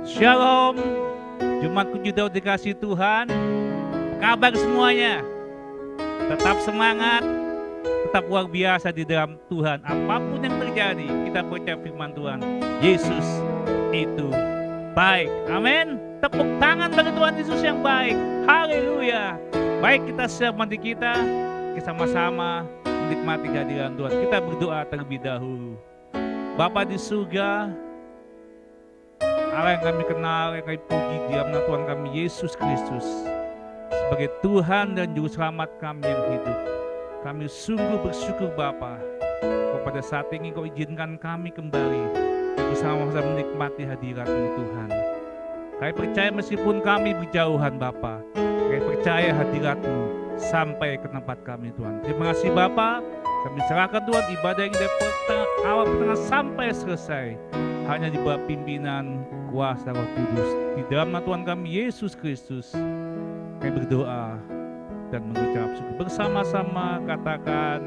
Shalom, Jumatku juga dikasih Tuhan. Kabar semuanya, tetap semangat, tetap luar biasa di dalam Tuhan. Apapun yang terjadi, kita percaya firman Tuhan. Yesus itu baik. Amin. Tepuk tangan bagi Tuhan Yesus yang baik. Haleluya. Baik, kita siap mandi kita sama-sama menikmati kehadiran Tuhan. Kita berdoa terlebih dahulu. Bapa di surga, Allah yang kami kenal, yang kami puji, diamnya Tuhan kami Yesus Kristus sebagai Tuhan dan Juru Selamat kami yang hidup. Kami sungguh bersyukur Bapa, pada saat ini Kau izinkan kami kembali bersama-sama menikmati hadirat-Mu Tuhan. Kami percaya meskipun kami berjauhan Bapa, kami percaya hadirat-Mu sampai ke tempat kami Tuhan. Terima kasih Bapa, kami serahkan Tuhan ibadah yang dari awal pertengahan sampai selesai hanya di bawah pimpinan kuasa Roh Kudus. Di dalam nama Tuhan kami Yesus Kristus kami berdoa dan mengucap syukur. Bersama-sama katakan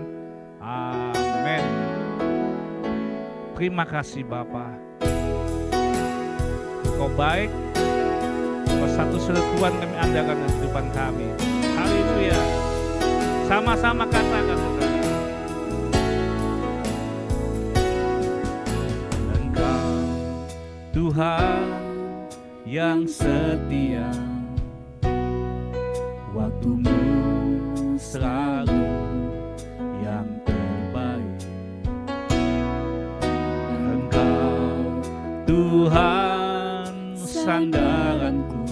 amin. Terima kasih Bapa, Kau baik. Kau satu-satunya Tuhan kami andalkan dalam kehidupan kami. Haleluya. Sama-sama katakan Engkau Tuhan yang setia, waktu-Mu selalu yang terbaik. Engkau Tuhan sandaranku,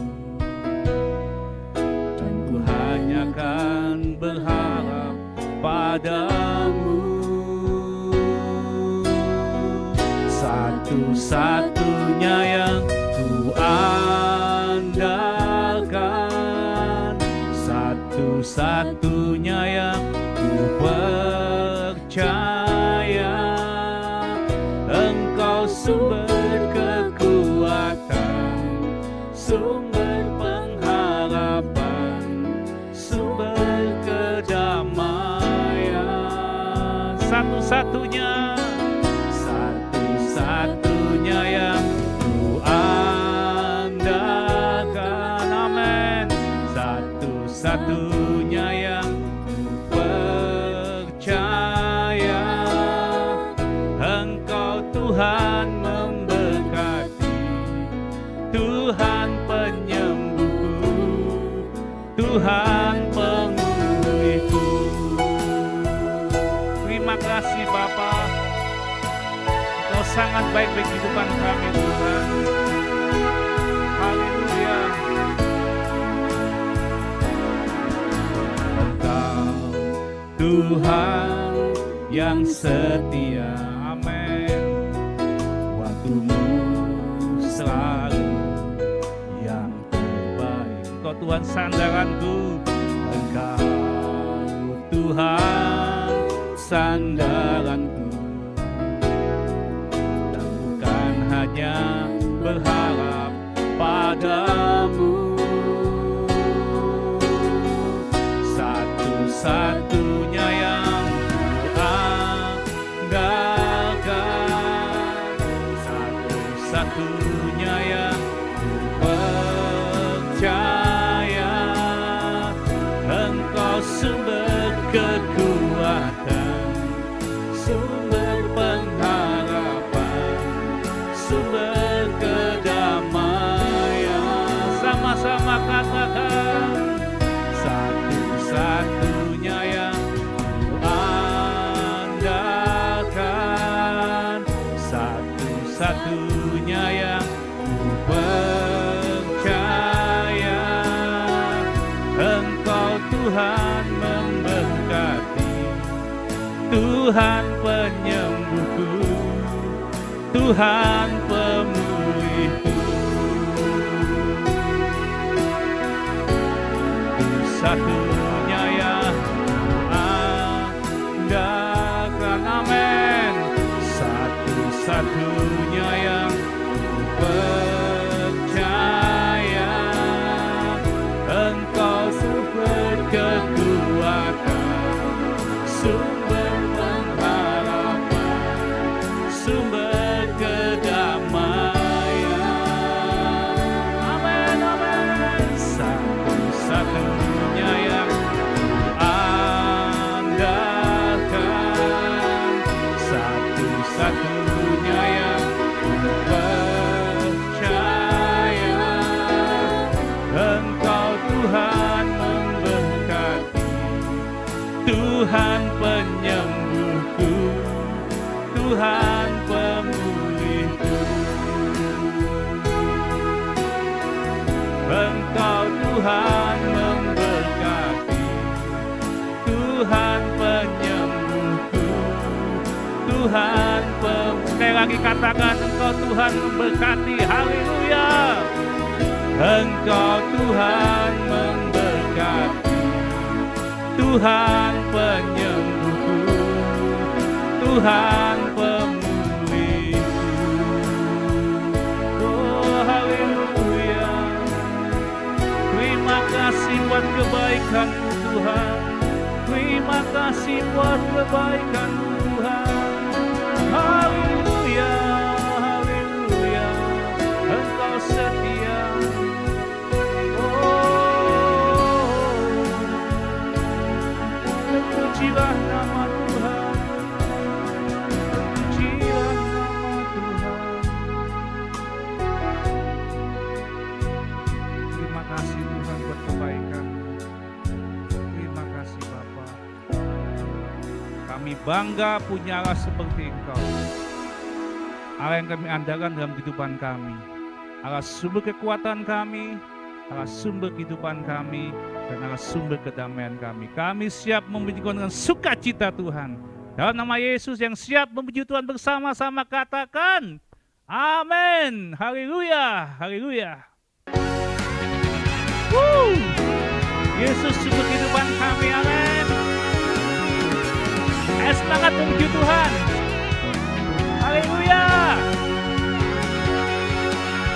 dan ku hanya kan berharap padamu. Satu-satunya yang ku andalkan, satu-satunya yang ku percaya. Engkau sumber kekuatan, sumber pengharapan, sumber kedamaian. Satu-satunya yang ku andalkan, amin. Satu-satunya yang ku percaya. Engkau Tuhan memberkati, Tuhan penyembuhku, Tuhan pemulihku. Terima kasih Bapa, Kau sangat baik bagi kehidupan kami Tuhan. Haleluya. Engkau Tuhan yang setia, amin. Waktu-Mu selalu yang terbaik. Engkau Tuhan sandaranku, Engkau Tuhan sandaranku, hanya berharap padamu. Satu-satunya yang ku andalkan, satu-satunya yang ku percaya. Engkau sumber kekuatan, sumber pengharapan, sumber kedamaian. Sama-sama katakan, satu-satunya yang ku andalkan, satu-satunya yang ku percaya. Engkau Tuhan memberkati, Tuhan penyembuhku, Tuhan pemulihku. Satunya yang ku andalkan, amin. Satu-satunya yang ku percaya. Engkau sumber kekuatan, sumber pengharapan, sumber kedamaian. Tuhan pemulihku. Engkau Tuhan memberkati, Tuhan penyembuhku, Tuhan sekali lagi katakan, Engkau Tuhan memberkati, haleluya. Engkau Tuhan memberkati, Tuhan penyembuhku, Tuhan pemulihku. Oh haleluya. Terima kasih buat kebaikan-Mu Tuhan. Terima kasih buat kebaikan-Mu Tuhan. Haleluya, haleluya. Engkau setia. Oh, terpujilah nama Tuhan. Terpujilah nama Tuhan. Terima kasih Tuhan buat kebaikan-Mu. Terima kasih Bapa. Kami bangga punya Allah seperti Engkau. Allah yang kami andalkan dalam kehidupan kami. Allah sumber kekuatan kami, Allah sumber kehidupan kami, dan Allah sumber kedamaian kami. Kami siap memuji Tuhan dengan sukacita Tuhan. Dalam nama Yesus yang siap memuji Tuhan bersama-sama katakan, amin. Haleluya, haleluya. Yesus sumber kehidupan kami, amin. Ayo semangat memuji Tuhan. Haleluya.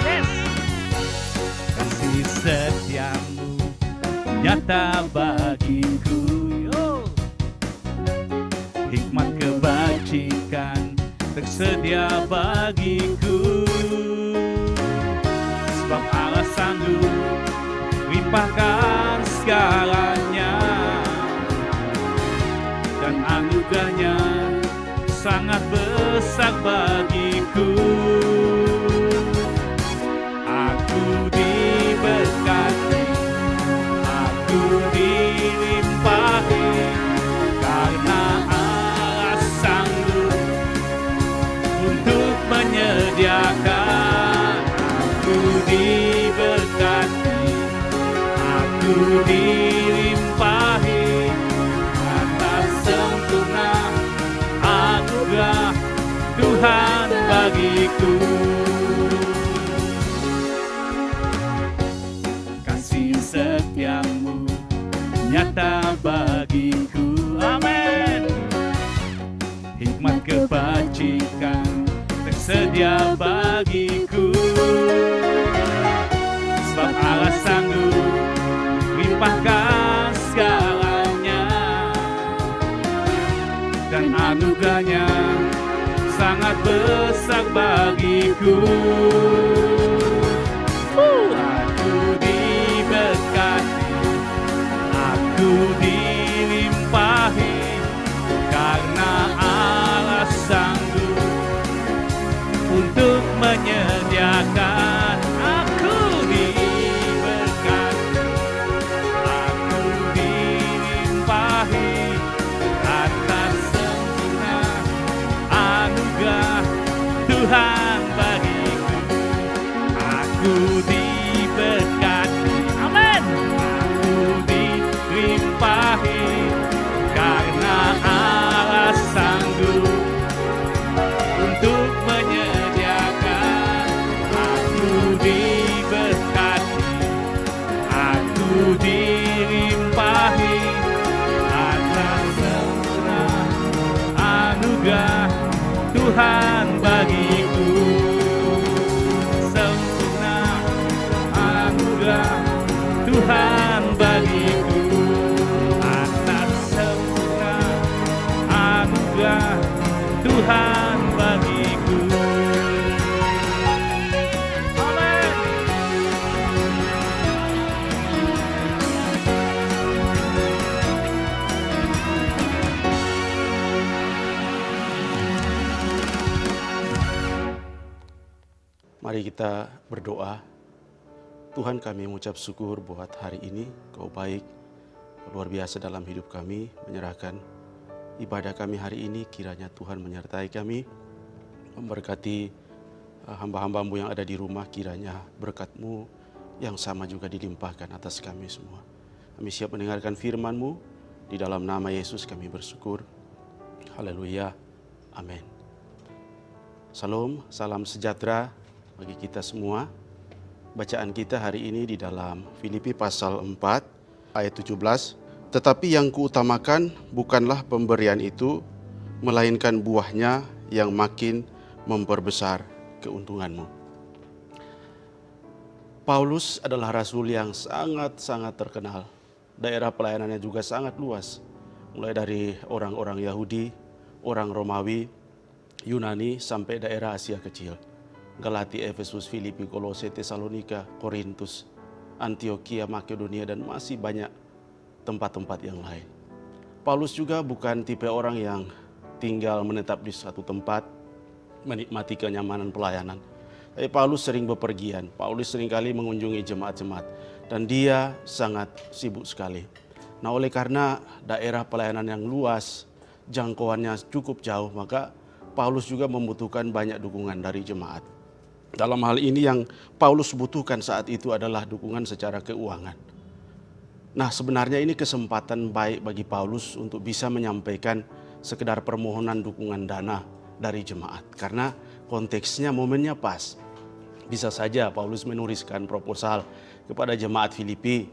Yes. Kasih setiamu nyata bagiku. Yo. Hikmat kebajikan tersedia bagiku. Sebab Allah sanggup limpahkan segalanya, dan anugerahnya sangat besar bagiku. Aku diberkati, aku dilimpahi, karena Allah sanggup untuk menyediakan. Aku diberkati, aku dilimpahi, atas sempurna anugerah Tuhan bagiku. Kasih setiamu nyata bagiku, amin. Hikmat kebajikan tersedia bagiku. Sebab Allah sanggup limpahkan segalanya, dan anugerahnya sangat besar bagiku. Aku diberkati, aku dilimpahi, karena Allah sanggup untuk menyediakan. Aku diberkati, aku dilimpahi, atas sempurna anugerah Tuhan bagiku. Aku diberkati, amin. Aku dilimpahi, karena Allah sanggup untuk menyediakan. Aku diberkati, aku dilimpahi, atas sempurna anugerah Tuhan bagiku. Sempurna anugerah Tuhan bagiku, atas sempurna anugerah Tuhan bagiku. Amin. Mari kita berdoa. Tuhan, kami mengucap syukur buat hari ini. Kau baik, luar biasa dalam hidup kami. Menyerahkan ibadah kami hari ini, kiranya Tuhan menyertai kami. memberkati hamba-hambamu yang ada di rumah. Kiranya berkat-Mu yang sama juga dilimpahkan atas kami semua. Kami siap mendengarkan firman-Mu. Di dalam nama Yesus kami bersyukur. Haleluya. Amin. Salam, salam sejahtera bagi kita semua. Bacaan kita hari ini di dalam Filipi pasal 4 ayat 17. Tetapi yang kuutamakan bukanlah pemberian itu, melainkan buahnya yang makin memperbesar keuntunganmu. Paulus adalah rasul yang sangat-sangat terkenal. Daerah pelayanannya juga sangat luas. Mulai dari orang-orang Yahudi, orang Romawi, Yunani, sampai daerah Asia Kecil. Galati, Efesus, Filipi, Kolose, Tesalonika, Korintus, Antioquia, Makedonia, dan masih banyak tempat-tempat yang lain. Paulus juga bukan tipe orang yang tinggal menetap di satu tempat, menikmati kenyamanan pelayanan. Tapi Paulus sering bepergian, Paulus seringkali mengunjungi jemaat-jemaat, dan dia sangat sibuk sekali. Nah, oleh karena daerah pelayanan yang luas, jangkauannya cukup jauh, maka Paulus juga membutuhkan banyak dukungan dari jemaat. Dalam hal ini yang Paulus butuhkan saat itu adalah dukungan secara keuangan. Nah, sebenarnya ini kesempatan baik bagi Paulus untuk bisa menyampaikan sekedar permohonan dukungan dana dari jemaat. Karena konteksnya, momennya pas. Bisa saja Paulus menuliskan proposal kepada jemaat Filipi.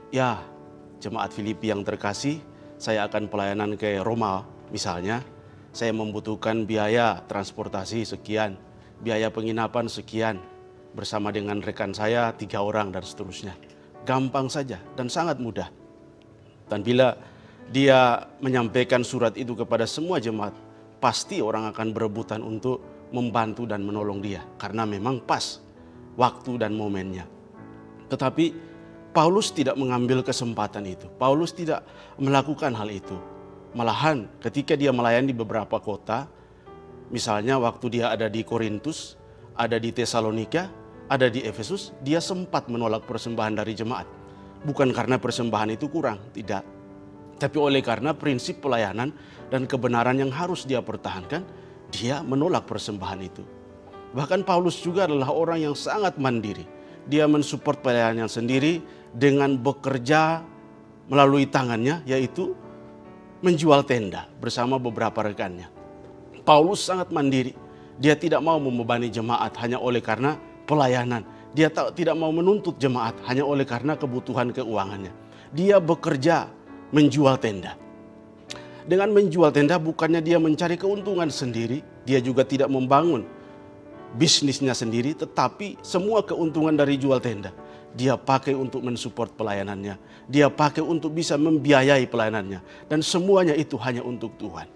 Ya, jemaat Filipi yang terkasih, saya akan pelayanan ke Roma misalnya. Saya membutuhkan biaya transportasi sekian, biaya penginapan sekian, bersama dengan rekan saya 3 orang dan seterusnya. Gampang saja dan sangat mudah. Dan bila dia menyampaikan surat itu kepada semua jemaat, pasti orang akan berebutan untuk membantu dan menolong dia. Karena memang pas waktu dan momennya. Tetapi Paulus tidak mengambil kesempatan itu. Paulus tidak melakukan hal itu. Malahan ketika dia melayani di beberapa kota, misalnya waktu dia ada di Korintus, ada di Tesalonika, ada di Efesus, dia sempat menolak persembahan dari jemaat. Bukan karena persembahan itu kurang, tidak. Tapi oleh karena prinsip pelayanan dan kebenaran yang harus dia pertahankan, dia menolak persembahan itu. Bahkan Paulus juga adalah orang yang sangat mandiri. Dia mensupport pelayanan sendiri dengan bekerja melalui tangannya, yaitu menjual tenda bersama beberapa rekannya. Paulus sangat mandiri. Dia tidak mau membebani jemaat hanya oleh karena pelayanan. Dia tidak mau menuntut jemaat hanya oleh karena kebutuhan keuangannya. Dia bekerja menjual tenda. Dengan menjual tenda bukannya dia mencari keuntungan sendiri. Dia juga tidak membangun bisnisnya sendiri, tetapi semua keuntungan dari jual tenda dia pakai untuk mensupport pelayanannya. Dia pakai untuk bisa membiayai pelayanannya. Dan semuanya itu hanya untuk Tuhan.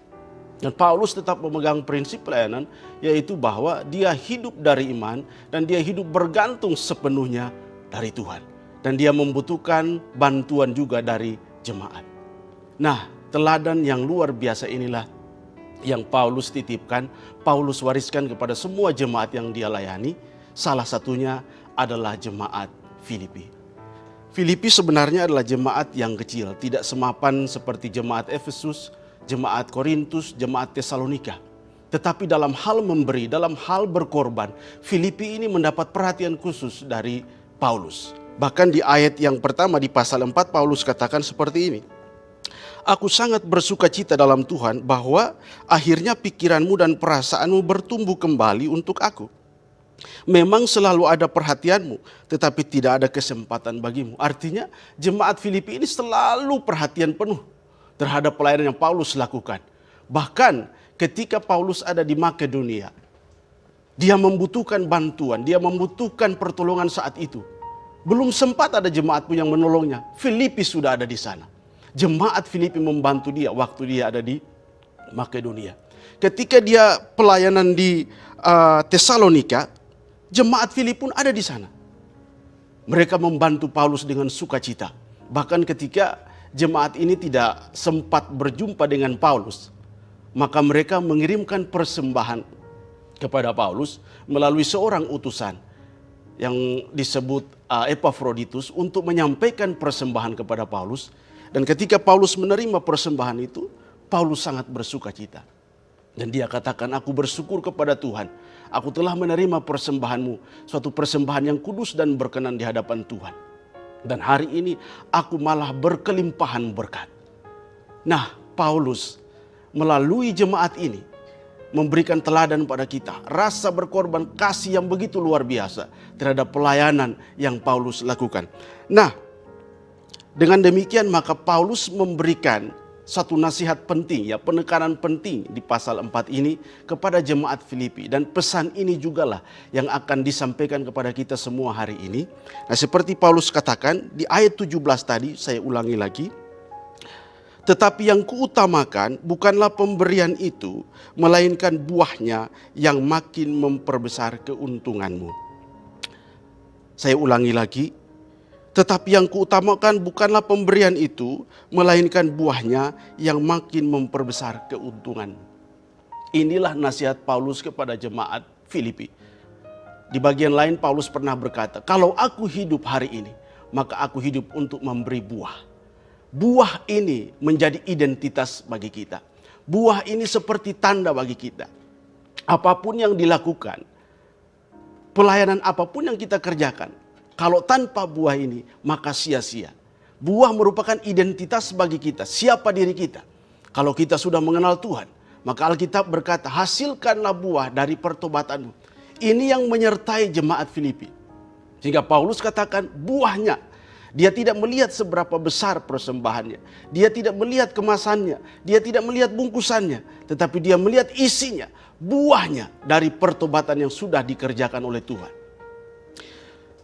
Dan Paulus tetap memegang prinsip pelayanan, yaitu bahwa dia hidup dari iman dan dia hidup bergantung sepenuhnya dari Tuhan. Dan dia membutuhkan bantuan juga dari jemaat. Nah, teladan yang luar biasa inilah yang Paulus titipkan, Paulus wariskan kepada semua jemaat yang dia layani. Salah satunya adalah jemaat Filipi. Filipi sebenarnya adalah jemaat yang kecil, tidak semapan seperti jemaat Efesus, jemaat Korintus, jemaat Tesalonika. Tetapi dalam hal memberi, dalam hal berkorban, Filipi ini mendapat perhatian khusus dari Paulus. Bahkan di ayat yang pertama di pasal 4 Paulus katakan seperti ini. Aku sangat bersuka cita dalam Tuhan bahwa akhirnya pikiranmu dan perasaanmu bertumbuh kembali untuk aku. Memang selalu ada perhatianmu, tetapi tidak ada kesempatan bagimu. Artinya jemaat Filipi ini selalu perhatian penuh terhadap pelayanan yang Paulus lakukan. Bahkan ketika Paulus ada di Makedonia, dia membutuhkan bantuan, dia membutuhkan pertolongan saat itu. Belum sempat ada jemaat pun yang menolongnya. Filipi sudah ada di sana. Jemaat Filipi membantu dia waktu dia ada di Makedonia. Ketika dia pelayanan di Tesalonika, jemaat Filipi pun ada di sana. Mereka membantu Paulus dengan sukacita. Bahkan ketika jemaat ini tidak sempat berjumpa dengan Paulus, maka mereka mengirimkan persembahan kepada Paulus melalui seorang utusan yang disebut Epafroditus untuk menyampaikan persembahan kepada Paulus. Dan ketika Paulus menerima persembahan itu, Paulus sangat bersuka cita. Dan dia katakan, aku bersyukur kepada Tuhan. Aku telah menerima persembahanmu, suatu persembahan yang kudus dan berkenan di hadapan Tuhan. Dan hari ini aku malah berkelimpahan berkat. Nah, Paulus melalui jemaat ini memberikan teladan pada kita. Rasa berkorban kasih yang begitu luar biasa terhadap pelayanan yang Paulus lakukan. Nah, dengan demikian maka Paulus memberikan satu nasihat penting, ya, penekanan penting di pasal 4 ini kepada jemaat Filipi. Dan pesan ini jugalah yang akan disampaikan kepada kita semua hari ini. Nah, seperti Paulus katakan di ayat 17 tadi, saya ulangi lagi. Tetapi yang kuutamakan bukanlah pemberian itu, melainkan buahnya yang makin memperbesar keuntunganmu. Saya ulangi lagi. Tetapi yang kuutamakan bukanlah pemberian itu, melainkan buahnya yang makin memperbesar keuntungan. Inilah nasihat Paulus kepada jemaat Filipi. Di bagian lain Paulus pernah berkata, kalau aku hidup hari ini, maka aku hidup untuk memberi buah. Buah ini menjadi identitas bagi kita. Buah ini seperti tanda bagi kita. Apapun yang dilakukan, pelayanan apapun yang kita kerjakan, kalau tanpa buah ini, maka sia-sia. Buah merupakan identitas bagi kita. Siapa diri kita? Kalau kita sudah mengenal Tuhan, maka Alkitab berkata, hasilkanlah buah dari pertobatanmu. Ini yang menyertai jemaat Filipi. Sehingga Paulus katakan buahnya. Dia tidak melihat seberapa besar persembahannya. Dia tidak melihat kemasannya. Dia tidak melihat bungkusannya. Tetapi dia melihat isinya. Buahnya dari pertobatan yang sudah dikerjakan oleh Tuhan.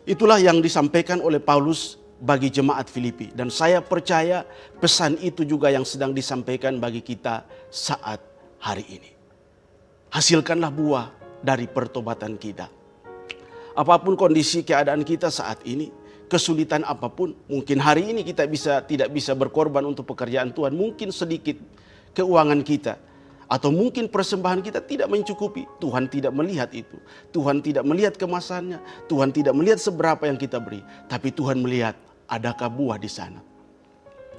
Itulah yang disampaikan oleh Paulus bagi jemaat Filipi. Dan saya percaya pesan itu juga yang sedang disampaikan bagi kita saat hari ini. Hasilkanlah buah dari pertobatan kita. Apapun kondisi keadaan kita saat ini, kesulitan apapun, mungkin hari ini kita tidak bisa berkorban untuk pekerjaan Tuhan. Mungkin sedikit keuangan kita. Atau mungkin persembahan kita tidak mencukupi. Tuhan tidak melihat itu. Tuhan tidak melihat kemasannya. Tuhan tidak melihat seberapa yang kita beri. Tapi Tuhan melihat adakah buah di sana.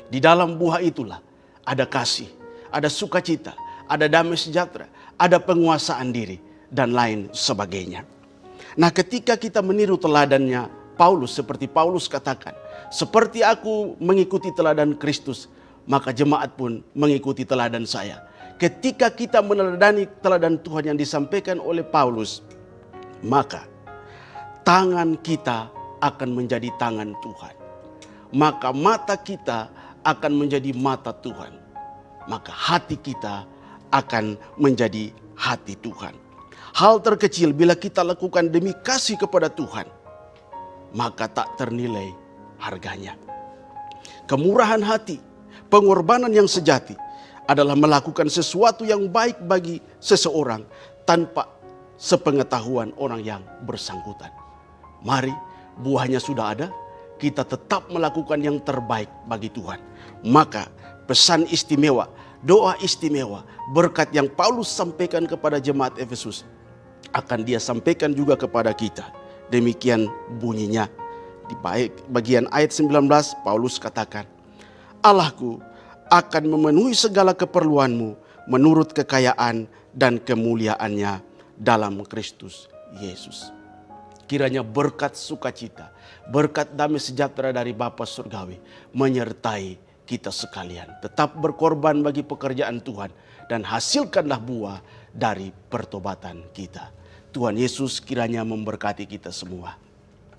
Di dalam buah itulah ada kasih, ada sukacita, ada damai sejahtera, ada penguasaan diri, dan lain sebagainya. Nah, ketika kita meniru teladannya Paulus, seperti Paulus katakan, seperti aku mengikuti teladan Kristus, maka jemaat pun mengikuti teladan saya. Ketika kita meneladani teladan Tuhan yang disampaikan oleh Paulus, maka tangan kita akan menjadi tangan Tuhan. Maka mata kita akan menjadi mata Tuhan. Maka hati kita akan menjadi hati Tuhan. Hal terkecil bila kita lakukan demi kasih kepada Tuhan, maka tak ternilai harganya. Kemurahan hati, pengorbanan yang sejati adalah melakukan sesuatu yang baik bagi seseorang tanpa sepengetahuan orang yang bersangkutan. Mari, buahnya sudah ada, kita tetap melakukan yang terbaik bagi Tuhan. Maka pesan istimewa, doa istimewa, berkat yang Paulus sampaikan kepada jemaat Efesus akan dia sampaikan juga kepada kita. Demikian bunyinya. Di bagian ayat 19 Paulus katakan, Allahku akan memenuhi segala keperluanmu menurut kekayaan dan kemuliaannya dalam Kristus Yesus. Kiranya berkat sukacita, berkat damai sejahtera dari Bapa Surgawi menyertai kita sekalian. Tetap berkorban bagi pekerjaan Tuhan dan hasilkanlah buah dari pertobatan kita. Tuhan Yesus kiranya memberkati kita semua.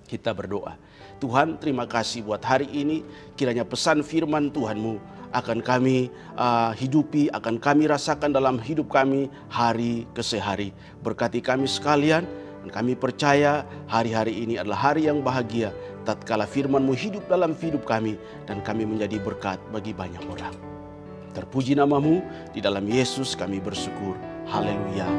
Kita berdoa. Tuhan, terima kasih buat hari ini. Kiranya pesan firman Tuhan-Mu akan kami hidupi, akan kami rasakan dalam hidup kami hari ke hari. Berkati kami sekalian, dan kami percaya hari-hari ini adalah hari yang bahagia tatkala firman-Mu hidup dalam hidup kami dan kami menjadi berkat bagi banyak orang. Terpuji nama-Mu, di dalam Yesus kami bersyukur. Haleluya.